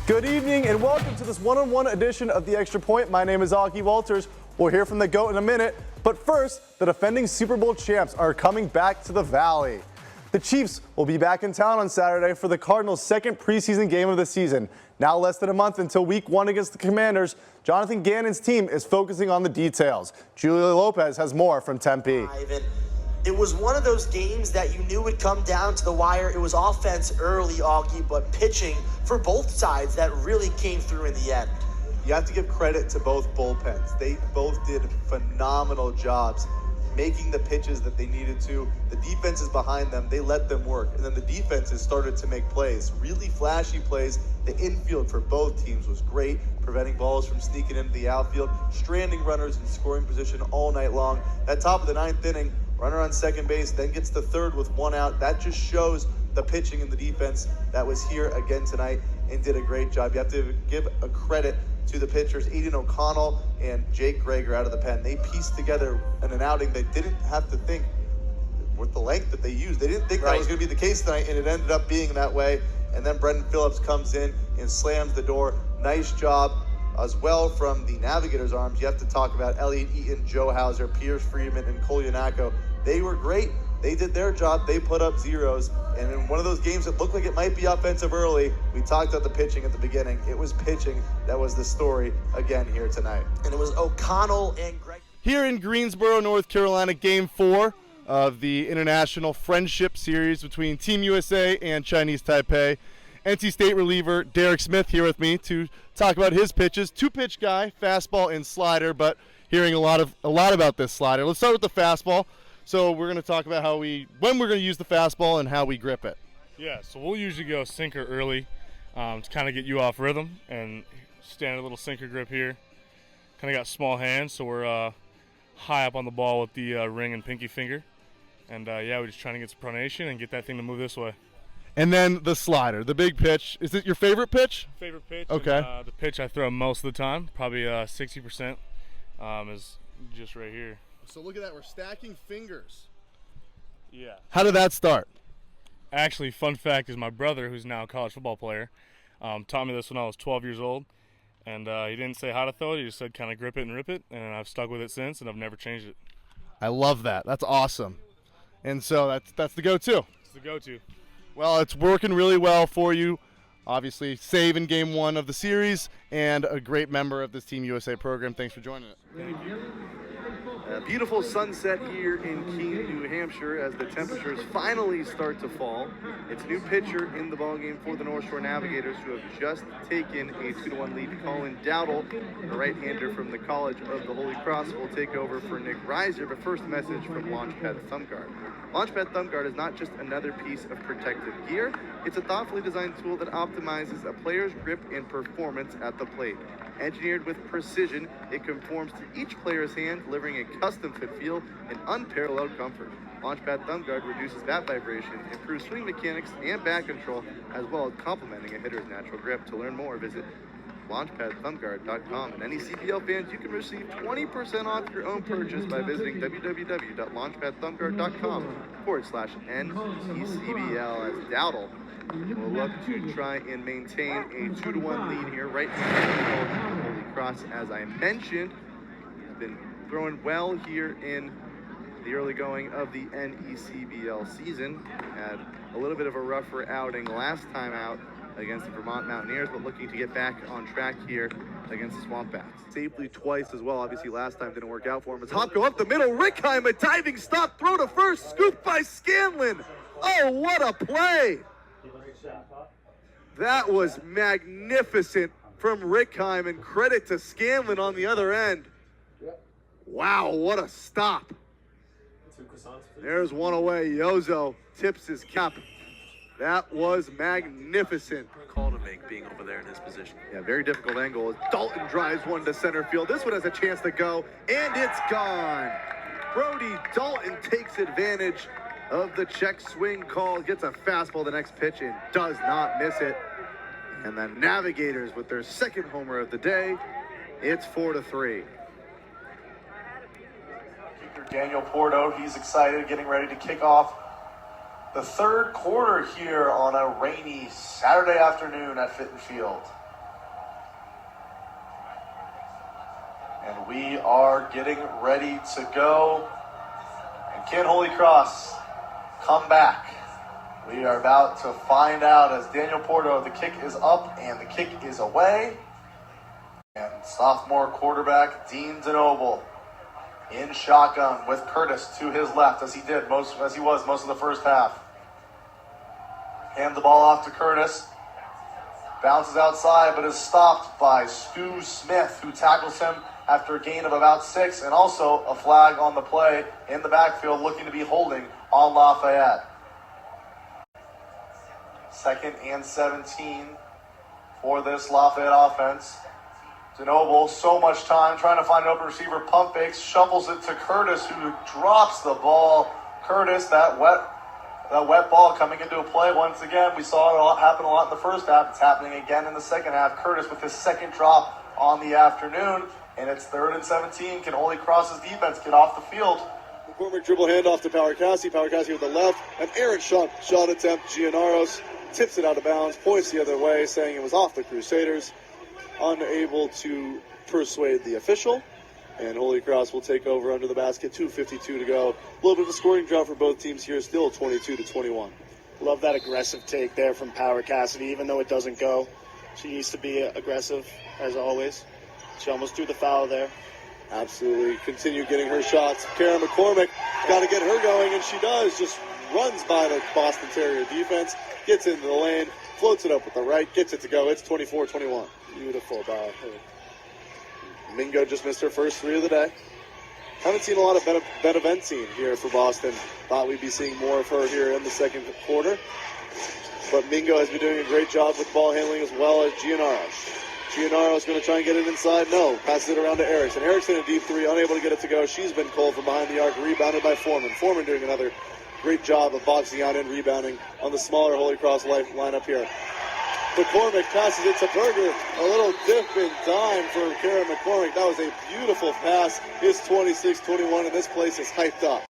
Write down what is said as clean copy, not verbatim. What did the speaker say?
Good evening and welcome to this one-on-one edition of The Extra Point. My name is Augie Walters. We'll hear from the GOAT in a minute. But first, the defending Super Bowl champs are coming back to the Valley. The Chiefs will be back in town on Saturday for the Cardinals' second preseason game of the season. Now less than a month until Week 1 against the Commanders, Jonathan Gannon's team is focusing on the details. Julia Lopez has more from Tempe. It was one of those games that you knew would come down to the wire. It was offense early, Augie, but pitching for both sides that really came through in the end. You have to give credit to both bullpens. They both did phenomenal jobs making the pitches that they needed to. The defenses behind them, they let them work. And then the defenses started to make plays, really flashy plays. The infield for both teams was great, preventing balls from sneaking into the outfield, stranding runners in scoring position all night long. At top of the ninth inning, runner on second base, then gets to third with one out. That just shows the pitching and the defense that was here again tonight and did a great job. You have to give a credit to the pitchers, Aiden O'Connell and Jake Greger out of the pen. They pieced together an outing they didn't have to think with the length that they used. They didn't think that was going to be the case tonight, and it ended up being that way. And then Brendan Phillips comes in and slams the door. Nice job as well from the Navigators' arms. You have to talk about Elliott Eaton, Joe Hauser, Piers Friedman, and Cole Yanako. They were great. They did their job. They put up zeros. And in one of those games that looked like it might be offensive early, we talked about the pitching at the beginning. It was pitching that was the story again here tonight. And it was O'Connell and Greg. Here in Greensboro, North Carolina, Game 4 of the International Friendship Series between Team USA and Chinese Taipei. NC State reliever Derek Smith here with me to talk about his pitches. Two-pitch guy, fastball and slider, but hearing a lot about this slider. Let's start with the fastball. So we're going to talk about when we're going to use the fastball and how we grip it. Yeah, so we'll usually go sinker early to kind of get you off rhythm, and standard little sinker grip here. Kind of got small hands, so we're high up on the ball with the ring and pinky finger. And yeah, we're just trying to get some pronation and get that thing to move this way. And then the slider, the big pitch. Is it your favorite pitch? Favorite pitch. Okay. And, the pitch I throw most of the time, probably 60%, is just right here. So look at that, we're stacking fingers. Yeah. How did that start? Actually, fun fact is my brother, who's now a college football player, taught me this when I was 12 years old. And he didn't say how to throw it, he just said kind of grip it and rip it. And I've stuck with it since, and I've never changed it. I love that. That's awesome. And so that's the go-to. It's the go-to. Well, it's working really well for you. Obviously, save in Game 1 of the series and a great member of this Team USA program. Thanks for joining it. Thank you. A beautiful sunset here in Keene, New Hampshire, as the temperatures finally start to fall. It's a new pitcher in the ballgame for the North Shore Navigators, who have just taken a 2-1 lead. Colin Dowdle, the right-hander from the College of the Holy Cross, will take over for Nick Reiser. But first, message from Launchpad Thumb Guard. Launchpad Thumb Guard is not just another piece of protective gear. It's a thoughtfully designed tool that optimizes a player's grip and performance at the plate. Engineered with precision, it conforms to each player's hand, delivering a custom-fit feel and unparalleled comfort. Launchpad Thumb Guard reduces bat vibration, improves swing mechanics and bat control, as well as complementing a hitter's natural grip. To learn more, visit LaunchpadThumbGuard.com. And any CBL fans, you can receive 20% off your own purchase by visiting www.launchpadthumbguard.com/NECBL, as Dowdle will look to try and maintain a 2-1 lead here right now. Holy Cross, as I mentioned, has been throwing well here in the early going of the NECBL season. Had a little bit of a rougher outing last time out against the Vermont Mountaineers, but looking to get back on track here against the Swamp Bats. Safely twice as well. Obviously last time didn't work out for him. As hop go up the middle, Rickheim, a diving stop, throw to first, scooped by Scanlon. Oh, what a play! That was magnificent from Rickheim, and credit to Scanlon on the other end. Wow, what a stop. There's one away. Yozo tips his cap. That was magnificent. Call to make being over there in his position. Yeah, very difficult angle as Dalton drives one to center field. This one has a chance to go, and it's gone. Brody Dalton takes advantage of the check swing call, gets a fastball the next pitch and does not miss it. And the Navigators with their second homer of the day. It's 4-3. Kicker Daniel Porto, he's excited, getting ready to kick off the third quarter here on a rainy Saturday afternoon at Fitton Field. We are getting ready to go. And can Holy Cross come back? We are about to find out as Daniel Porto, the kick is up and the kick is away. And sophomore quarterback Dean DeNoble in shotgun with Curtis to his left, as he was most of the first half. Hands the ball off to Curtis. Bounces outside, but is stopped by Stu Smith, who tackles him after a gain of about 6, and also a flag on the play in the backfield, looking to be holding on Lafayette. 2nd and 17 for this Lafayette offense. DeNoble, so much time trying to find an open receiver, pump fakes, shuffles it to Curtis, who drops the ball. Curtis, that wet ball coming into a play once again. We saw it happen a lot in the first half. It's happening again in the second half. Curtis with his second drop on the afternoon, and it's 3rd and 17. Can Holy Cross's defense get off the field? McCormick dribble handoff to Power Cassie with the left. An errant shot attempt. Giannaros tips it out of bounds, points the other way, saying it was off the Crusaders. Unable to persuade the official. And Holy Cross will take over under the basket. 2:52 to go. A little bit of a scoring drought for both teams here. Still 22-21. Love that aggressive take there from Power Cassidy, even though it doesn't go. She needs to be aggressive, as always. She almost threw the foul there. Absolutely. Continue getting her shots. Kara McCormick got to get her going, and she does. Just runs by the Boston Terrier defense, gets into the lane, floats it up with the right, gets it to go. It's 24-21. Beautiful by her. Mingo just missed her first 3 of the day. Haven't seen a lot of Beneventine here for Boston. Thought we'd be seeing more of her here in the second quarter. But Mingo has been doing a great job with ball handling as well as Giannaros. Giannaro's going to try and get it inside. No. Passes it around to Erickson. Erickson in a deep 3, unable to get it to go. She's been cold from behind the arc, rebounded by Foreman. Foreman doing another great job of boxing out and rebounding on the smaller Holy Cross lineup here. McCormick passes it to Berger. A little dip in dime for Kara McCormick. That was a beautiful pass. It's 26-21, and this place is hyped up.